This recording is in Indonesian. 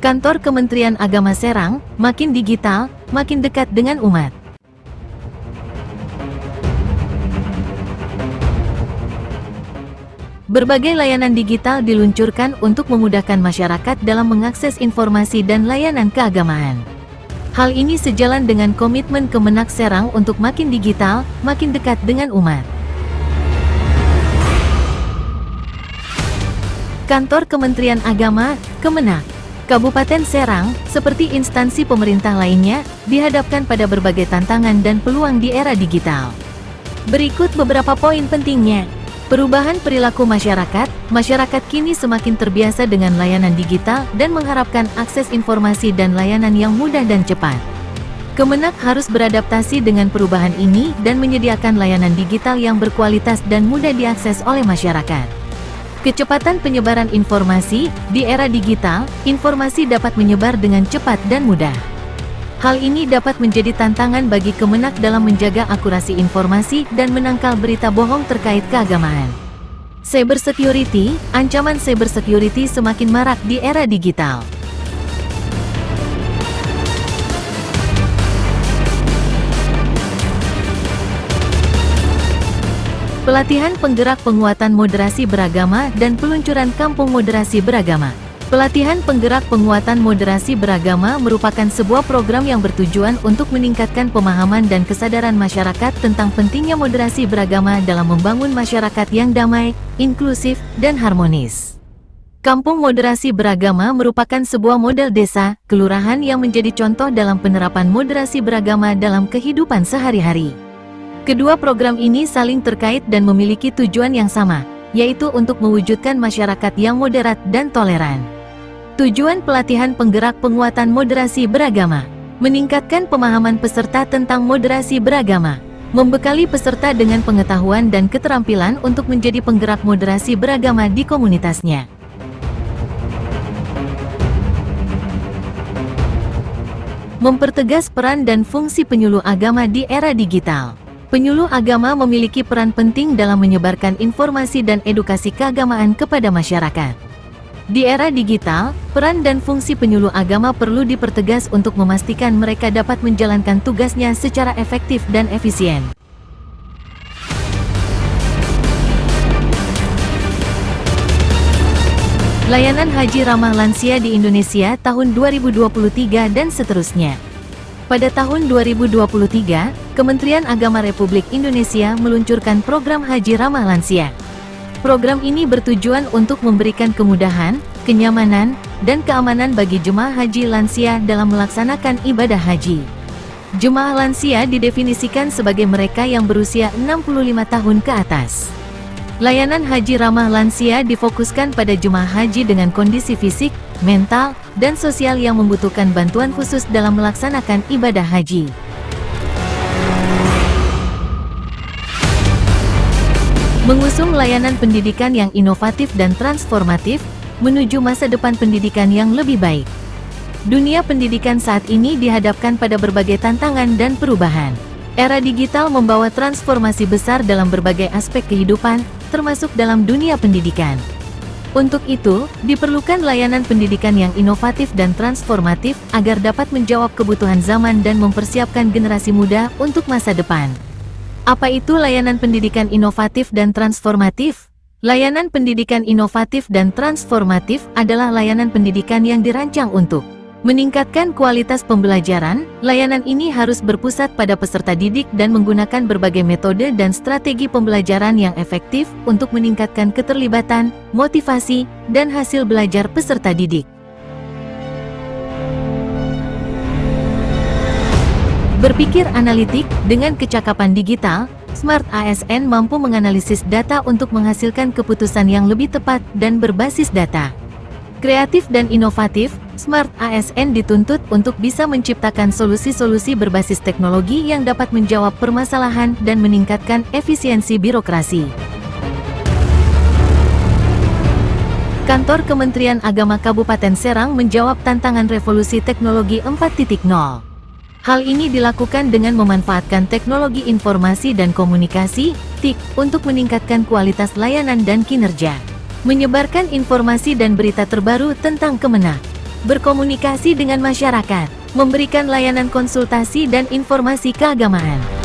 Kantor Kementerian Agama Serang, makin digital, makin dekat dengan umat. Berbagai layanan digital diluncurkan untuk memudahkan masyarakat dalam mengakses informasi dan layanan keagamaan. Hal ini sejalan dengan komitmen Kemenak Serang untuk makin digital, makin dekat dengan umat. Kantor Kementerian Agama, Kemenak, Kabupaten Serang, seperti instansi pemerintah lainnya, dihadapkan pada berbagai tantangan dan peluang di era digital. Berikut beberapa poin pentingnya. Perubahan perilaku masyarakat, masyarakat kini semakin terbiasa dengan layanan digital dan mengharapkan akses informasi dan layanan yang mudah dan cepat. Kemenak harus beradaptasi dengan perubahan ini dan menyediakan layanan digital yang berkualitas dan mudah diakses oleh masyarakat. Kecepatan penyebaran informasi, di era digital, informasi dapat menyebar dengan cepat dan mudah. Hal ini dapat menjadi tantangan bagi Kemenak dalam menjaga akurasi informasi dan menangkal berita bohong terkait keagamaan. Cybersecurity, ancaman cybersecurity semakin marak di era digital. Pelatihan penggerak penguatan moderasi beragama dan peluncuran Kampung Moderasi Beragama. Pelatihan penggerak penguatan moderasi beragama merupakan sebuah program yang bertujuan untuk meningkatkan pemahaman dan kesadaran masyarakat tentang pentingnya moderasi beragama dalam membangun masyarakat yang damai, inklusif, dan harmonis. Kampung Moderasi Beragama merupakan sebuah model desa, kelurahan yang menjadi contoh dalam penerapan moderasi beragama dalam kehidupan sehari-hari. Kedua program ini saling terkait dan memiliki tujuan yang sama, yaitu untuk mewujudkan masyarakat yang moderat dan toleran. Tujuan pelatihan penggerak penguatan moderasi beragama, meningkatkan pemahaman peserta tentang moderasi beragama, membekali peserta dengan pengetahuan dan keterampilan untuk menjadi penggerak moderasi beragama di komunitasnya. Mempertegas peran dan fungsi penyuluh agama di era digital. Penyuluh agama memiliki peran penting dalam menyebarkan informasi dan edukasi keagamaan kepada masyarakat. Di era digital, peran dan fungsi penyuluh agama perlu dipertegas untuk memastikan mereka dapat menjalankan tugasnya secara efektif dan efisien. Layanan haji ramah lansia di Indonesia tahun 2023 dan seterusnya. Pada tahun 2023, Kementerian Agama Republik Indonesia meluncurkan program Haji Ramah Lansia. Program ini bertujuan untuk memberikan kemudahan, kenyamanan, dan keamanan bagi jemaah haji lansia dalam melaksanakan ibadah haji. Jemaah lansia didefinisikan sebagai mereka yang berusia 65 tahun ke atas. Layanan haji ramah lansia difokuskan pada jemaah haji dengan kondisi fisik, mental, dan sosial yang membutuhkan bantuan khusus dalam melaksanakan ibadah haji. Mengusung layanan pendidikan yang inovatif dan transformatif, menuju masa depan pendidikan yang lebih baik. Dunia pendidikan saat ini dihadapkan pada berbagai tantangan dan perubahan. Era digital membawa transformasi besar dalam berbagai aspek kehidupan, termasuk dalam dunia pendidikan. Untuk itu, diperlukan layanan pendidikan yang inovatif dan transformatif agar dapat menjawab kebutuhan zaman dan mempersiapkan generasi muda untuk masa depan. Apa itu layanan pendidikan inovatif dan transformatif? Layanan pendidikan inovatif dan transformatif adalah layanan pendidikan yang dirancang untuk meningkatkan kualitas pembelajaran. Layanan ini harus berpusat pada peserta didik dan menggunakan berbagai metode dan strategi pembelajaran yang efektif untuk meningkatkan keterlibatan, motivasi, dan hasil belajar peserta didik. Berpikir analitik, dengan kecakapan digital, Smart ASN mampu menganalisis data untuk menghasilkan keputusan yang lebih tepat dan berbasis data. Kreatif dan inovatif, Smart ASN dituntut untuk bisa menciptakan solusi-solusi berbasis teknologi yang dapat menjawab permasalahan dan meningkatkan efisiensi birokrasi. Kantor Kementerian Agama Kabupaten Serang menjawab tantangan revolusi teknologi 4.0. Hal ini dilakukan dengan memanfaatkan teknologi informasi dan komunikasi, TIK, untuk meningkatkan kualitas layanan dan kinerja. Menyebarkan informasi dan berita terbaru tentang Kemenak. berkomunikasi dengan masyarakat, memberikan layanan konsultasi dan informasi keagamaan.